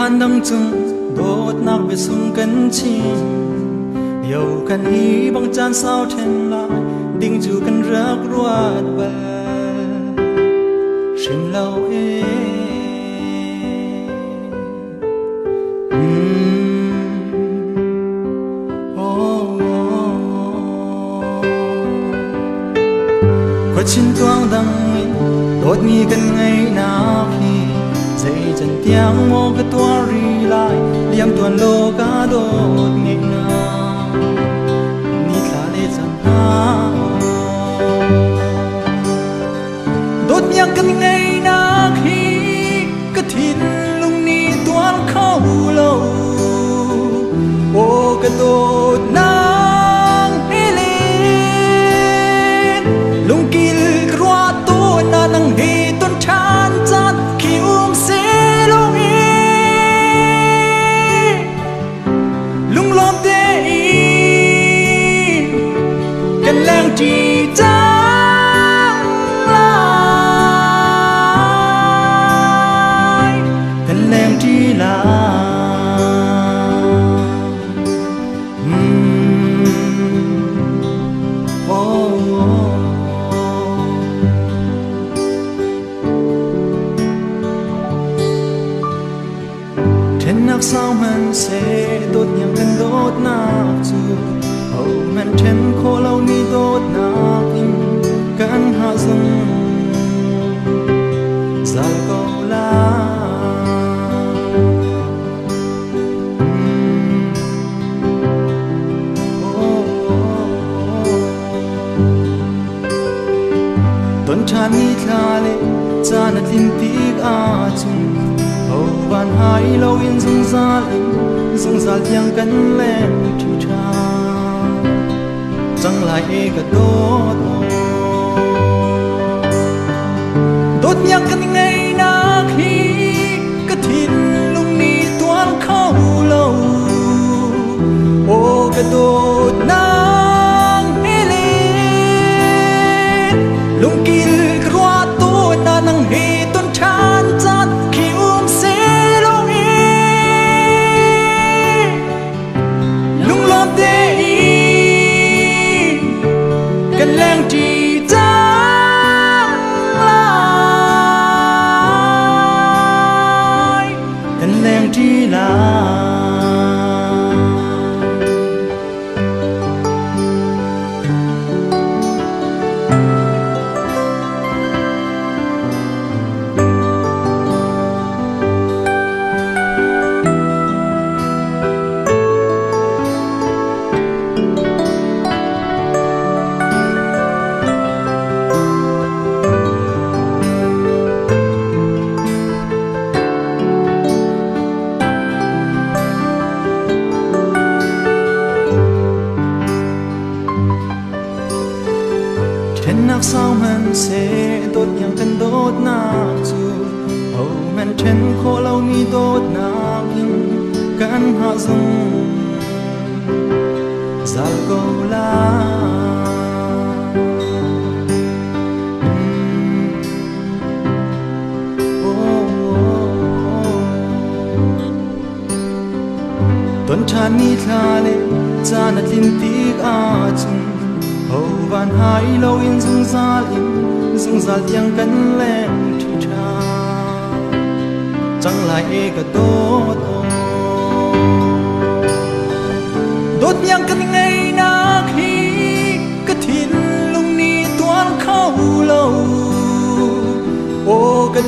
han đăng chung đốt nạc về sung cân chim dầu cần hi bằng chan sao thêm lại đinh chu cần rắc ruột bờ xin lâu chín toang đằng đốt mi cần ngày nào khi dây chân tiếng mô cái tua ri lại liam tuần lô cá đốt ngày nào ni thả lê chân na đốt nhang cần ngày nào khi cái thìn lung ni toan khâu lâu ô cái đốt nang hele lung kil kroa to na nang he ton chan chan ki se long lung lom te in kan lang ti chang lai kan lang ti la nạc sao man sẽ đốt nhang cần đốt nạc dù hầu man trên khô lâu ni đốt nạc in can hạ dâng ra câu la tuần tràn ni thà lệ cha nát linh tiếc a chung hầu van hai lâu in dung zal yang kan lem chu cha chẳng lại cả đốt nhang kan ngày na khi cái thìn lung ni toan khâu lâu ô cái đốt nang hele lung kil kroa to na nang he ton chan chan lang ti chang lai kan lang ti la nạc sao man sẽ đốt nhang cần đốt nạc dù hầu man trên khô lâu mi đốt nạc in can hạ dâng ra câu la tuần tràn ni thà lệ cha nát linh tiếc a chung hầu van hai lâu in dung zal yang kan lem chu cha chẳng lại cả đốt nhang kan ngày na khi cái thìn lung ni toan khâu lâu ô cái